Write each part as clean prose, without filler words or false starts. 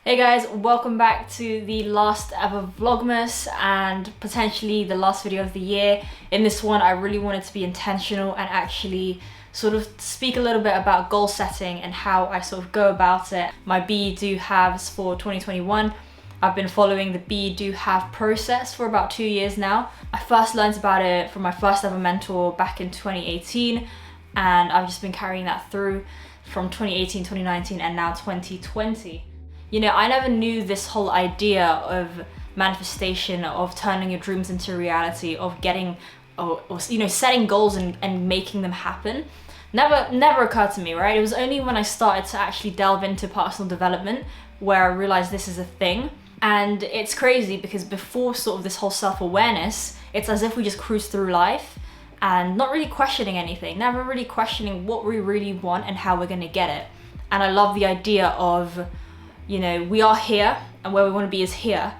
Hey guys, welcome back to the last ever Vlogmas and potentially the last video of the year. In this one, I really wanted to be intentional and actually sort of speak a little bit about goal setting and how I sort of go about it. My Be, Do, Haves for 2021. I've been following the Be, Do, Have process for about 2 years now. I first learned about it from my first ever mentor back in 2018, and I've just been carrying that through from 2018, 2019, and now 2020. You know, I never knew this whole idea of manifestation, of turning your dreams into reality, of getting, or setting goals and making them happen. Never occurred to me, right? It was only when I started to actually delve into personal development where I realized this is a thing. And it's crazy because before sort of this whole self-awareness, it's as if we just cruise through life and not really questioning anything, never really questioning what we really want and how we're gonna get it. And I love the idea of, we are here and where we want to be is here.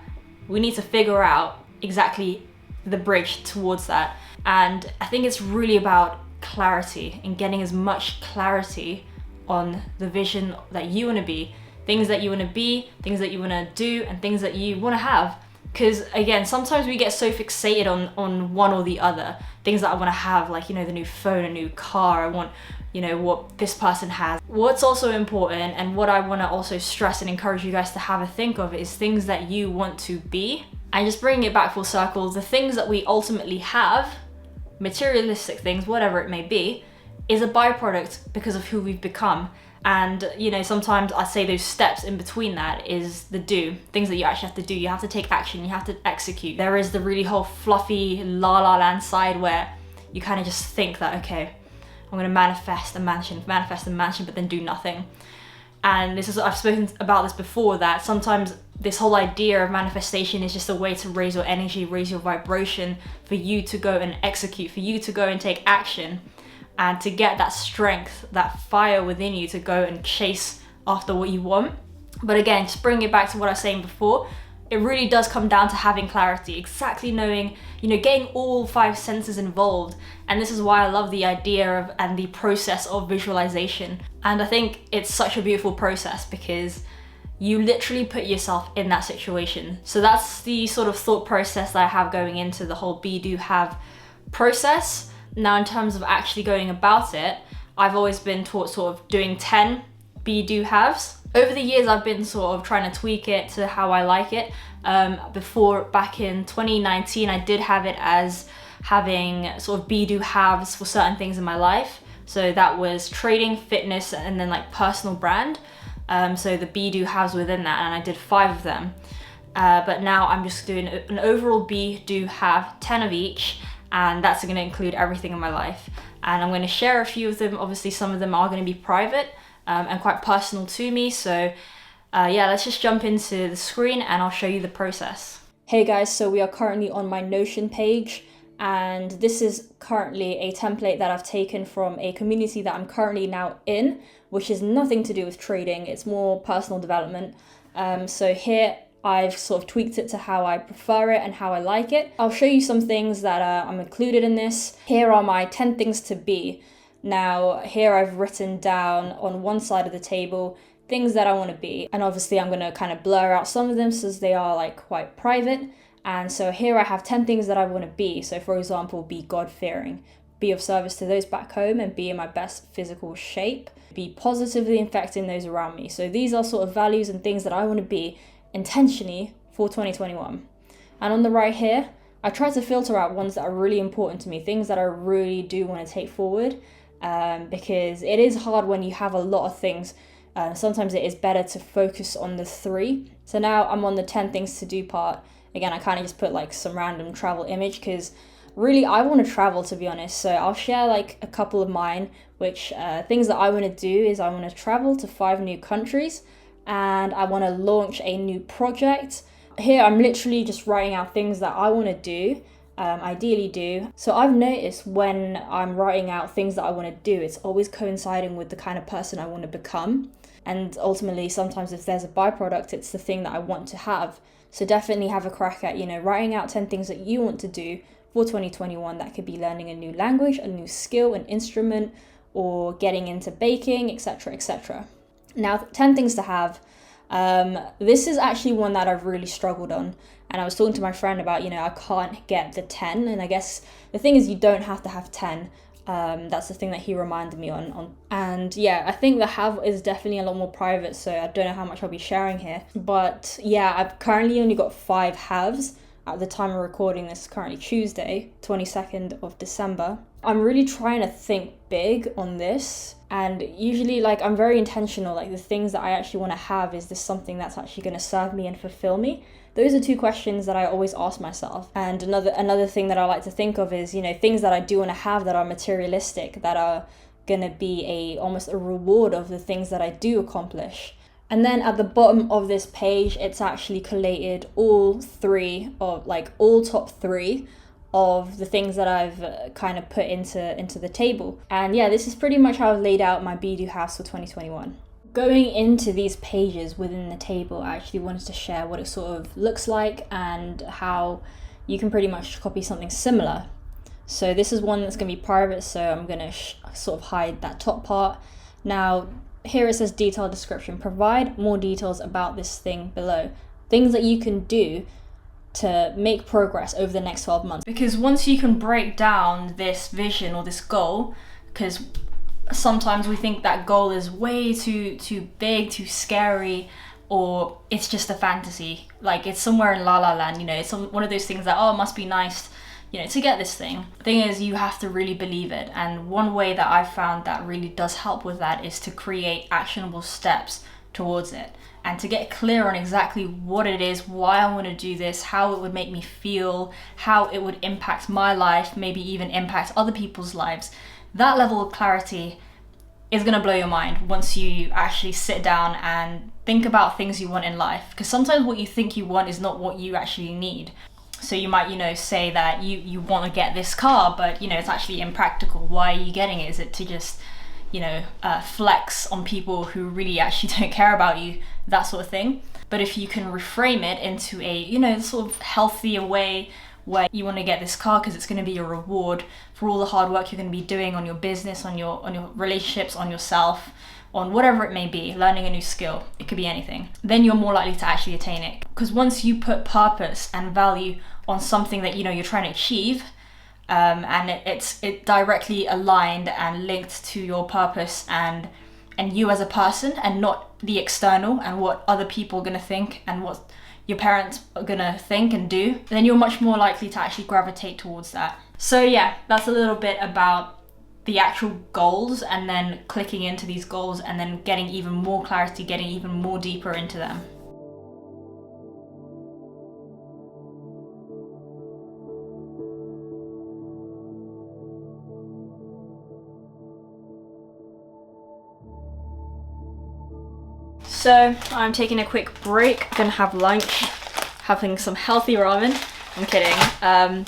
We need to figure out exactly the bridge towards that. And I think it's really about clarity and getting as much clarity on the vision that you want to be, things that you want to be, things that you want to do, and things that you want to have. Because again, sometimes we get so fixated on one or the other. Things that I want to have, like, the new phone, a new car, I want, what this person has. What's also important, and what I want to also stress and encourage you guys to have a think of, is things that you want to be. And just bringing it back full circle, the things that we ultimately have, materialistic things, whatever it may be, is a byproduct because of who we've become. And sometimes I say those steps in between that is the do, things that you actually have to do. You have to take action, you have to execute. There is the really whole fluffy la la land side where you kind of just think that, okay, I'm gonna manifest a mansion, but then do nothing. And I've spoken about this before, that sometimes this whole idea of manifestation is just a way to raise your energy, raise your vibration, for you to go and execute, for you to go and take action, and to get that strength, that fire within you to go and chase after what you want. But again, just bring it back to what I was saying before, it really does come down to having clarity, exactly knowing, getting all 5 senses involved. And this is why I love the idea of and the process of visualization. And I think it's such a beautiful process because you literally put yourself in that situation. So that's the sort of thought process that I have going into the whole Be, Do, Have process. Now, in terms of actually going about it, I've always been taught sort of doing 10 Be, Do, Haves. Over the years, I've been sort of trying to tweak it to how I like it. Before, back in 2019, I did have it as having sort of Be, Do, Haves for certain things in my life. So that was trading, fitness, and then like personal brand. So the Be, Do, Haves within that, and I did 5 of them. But now I'm just doing an overall Be, Do, Have, 10 of each. And that's going to include everything in my life. And I'm going to share a few of them. Obviously, some of them are going to be private and quite personal to me. So let's just jump into the screen and I'll show you the process. Hey guys, so we are currently on my Notion page, and this is currently a template that I've taken from a community that I'm currently now in, which has nothing to do with trading. It's more personal development. So here I've sort of tweaked it to how I prefer it and how I like it. I'll show you some things that I'm included in this. Here are my 10 things to be. Now, here I've written down on one side of the table things that I want to be. And obviously I'm going to kind of blur out some of them since they are like quite private. And so here I have 10 things that I want to be. So for example, be God-fearing, be of service to those back home, and be in my best physical shape, be positively affecting those around me. So these are sort of values and things that I want to be intentionally for 2021. And on the right here, I try to filter out ones that are really important to me, things that I really do want to take forward, because it is hard when you have a lot of things. Sometimes it is better to focus on the 3. So now I'm on the 10 things to do part. Again, I kind of just put like some random travel image because really I want to travel, to be honest. So I'll share like a couple of mine, which things that I want to do is I want to travel to 5 new countries, and I want to launch a new project. Here I'm literally just writing out things that I want to do, ideally do. So I've noticed when I'm writing out things that I want to do, it's always coinciding with the kind of person I want to become. And ultimately, sometimes if there's a byproduct, it's the thing that I want to have. So definitely have a crack at, writing out 10 things that you want to do for 2021. That could be learning a new language, a new skill, an instrument, or getting into baking, etc., etc. Now, 10 things to have. This is actually one that I've really struggled on, and I was talking to my friend about, I can't get the 10, and I guess the thing is you don't have to have 10. That's the thing that he reminded me on. And yeah, I think the have is definitely a lot more private, so I don't know how much I'll be sharing here. But yeah, I've currently only got 5 haves. At the time of recording, this is currently Tuesday, 22nd of December. I'm really trying to think big on this, and usually I'm very intentional, the things that I actually want to have, is this something that's actually going to serve me and fulfill me? Those are 2 questions that I always ask myself. And another thing that I like to think of is, things that I do want to have that are materialistic, that are going to be almost a reward of the things that I do accomplish. And then at the bottom of this page, it's actually collated all top 3 of the things that I've kind of put into the table. And yeah, this is pretty much how I've laid out my be-do house for 2021. Going into these pages within the table, I actually wanted to share what it sort of looks like and how you can pretty much copy something similar. So this is one that's going to be private, so I'm going to sort of hide that top part. Now, here it says detailed description. Provide more details about this thing below. Things that you can do to make progress over the next 12 months. Because once you can break down this vision or this goal, because sometimes we think that goal is way too big, too scary, or it's just a fantasy. It's somewhere in La La Land, it's one of those things that, it must be nice, to get this thing. The thing is, you have to really believe it. And one way that I've found that really does help with that is to create actionable steps towards it, and to get clear on exactly what it is, why I want to do this, how it would make me feel, how it would impact my life, maybe even impact other people's lives. That level of clarity is going to blow your mind once you actually sit down and think about things you want in life. Because sometimes what you think you want is not what you actually need. So you might, say that you want to get this car, but, it's actually impractical. Why are you getting it? Is it to just, flex on people who really actually don't care about you, that sort of thing? But if you can reframe it into a, sort of healthier way, where you want to get this car because it's going to be a reward for all the hard work you're going to be doing on your business, on your relationships, on yourself, on whatever it may be, learning a new skill, it could be anything, then you're more likely to actually attain it. Because once you put purpose and value on something that you're trying to achieve, and it's directly aligned and linked to your purpose and you as a person, and not the external and what other people are going to think and what your parents are gonna think and do, then you're much more likely to actually gravitate towards that. So yeah, that's a little bit about the actual goals, and then clicking into these goals and then getting even more clarity, getting even more deeper into them. So I'm taking a quick break, gonna have lunch, having some healthy ramen. I'm kidding.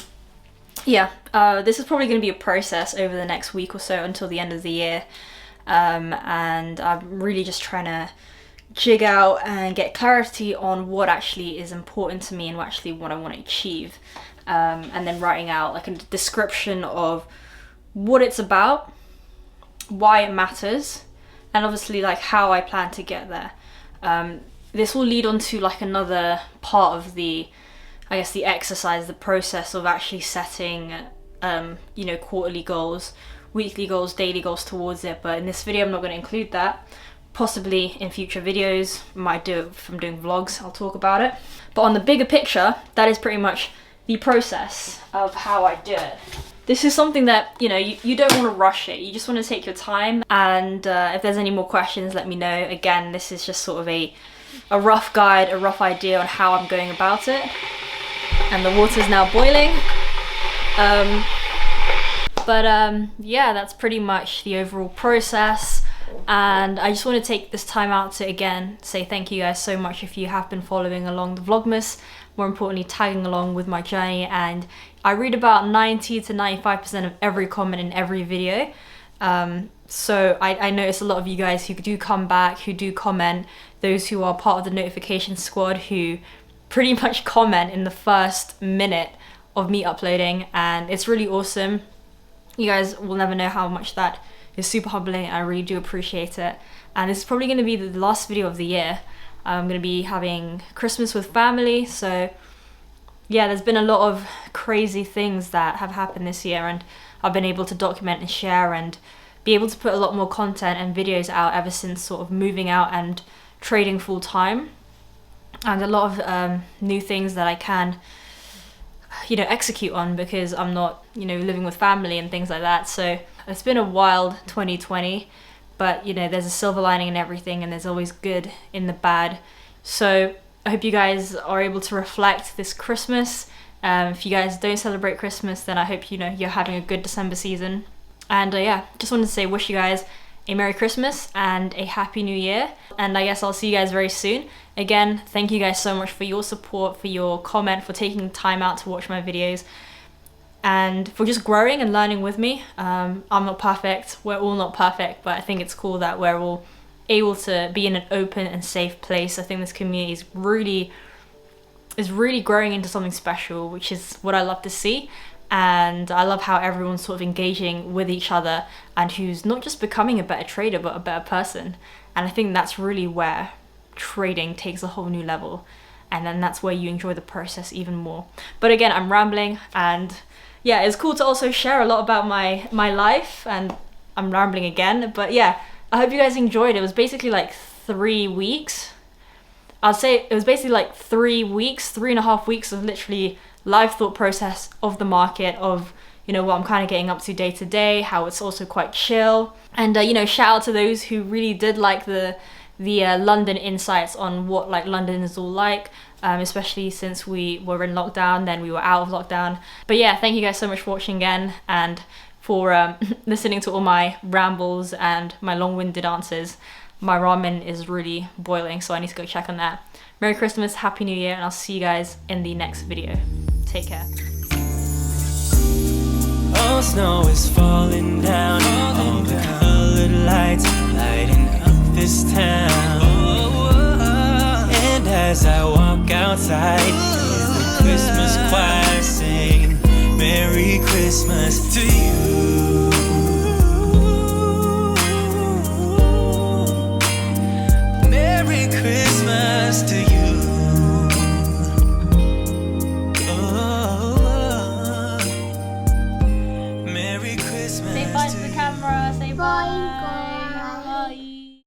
This is probably gonna be a process over the next week or so until the end of the year. And I'm really just trying to jig out and get clarity on what actually is important to me and what I want to achieve. And then writing out a description of what it's about, why it matters, and obviously how I plan to get there. This will lead on to another part of the exercise, the process of actually setting quarterly goals, weekly goals, daily goals towards it. But in this video I'm not going to include that. Possibly in future videos, might do it if I'm doing vlogs, I'll talk about it. But on the bigger picture, that is pretty much the process of how I do it. This is something that, you don't want to rush it. You just want to take your time. And if there's any more questions, let me know. Again, this is just sort of a rough guide, a rough idea on how I'm going about it. And the water's now boiling. Yeah, that's pretty much the overall process. And I just want to take this time out to, again, say thank you guys so much if you have been following along the Vlogmas. More importantly, tagging along with my journey, and I read about 90 to 95% of every comment in every video. So I notice a lot of you guys who do come back, who do comment, those who are part of the notification squad who pretty much comment in the first minute of me uploading, and it's really awesome. You guys will never know how much that is super humbling. I really do appreciate it. And this is probably going to be the last video of the year. I'm gonna be having Christmas with family. So yeah, there's been a lot of crazy things that have happened this year, and I've been able to document and share and be able to put a lot more content and videos out ever since sort of moving out and trading full time, and a lot of new things that I can, you know, execute on because I'm not, you know, living with family and things like that. So it's been a wild 2020, but you know, there's a silver lining in everything, and there's always good in the bad. So I hope you guys are able to reflect this Christmas. If you guys don't celebrate Christmas, then I hope, you know, you're having a good December season. And yeah, just wanted to say, wish you guys a Merry Christmas and a Happy New Year. And I guess I'll see you guys very soon. Again, thank you guys so much for your support, for your comment, for taking time out to watch my videos, and for just growing and learning with me. I'm not perfect, we're all not perfect, but I think it's cool that we're all able to be in an open and safe place. I think this community is really growing into something special, which is what I love to see. And I love how everyone's sort of engaging with each other and who's not just becoming a better trader, but a better person. And I think that's really where trading takes a whole new level. And then that's where you enjoy the process even more. But again, I'm rambling, and yeah, it's cool to also share a lot about my life, and I'm rambling again. But yeah, I hope you guys enjoyed. It was basically like 3 weeks. I'd say it was basically like 3 weeks, 3.5 weeks of literally live thought process of the market, of, you know, what I'm kind of getting up to day to day, how it's also quite chill. And you know, shout out to those who really did like the London insights on what like London is all like, especially since we were in lockdown, then we were out of lockdown. But yeah, thank you guys so much for watching again, and for listening to all my rambles and my long-winded answers. My ramen is really boiling, so I need to go check on that. Merry Christmas, Happy New Year, and I'll see you guys in the next video. Take care. Oh, snow is falling down, all the colored lights lighting up this town. And as I walk outside, hear the Christmas choir sing Merry Christmas to you.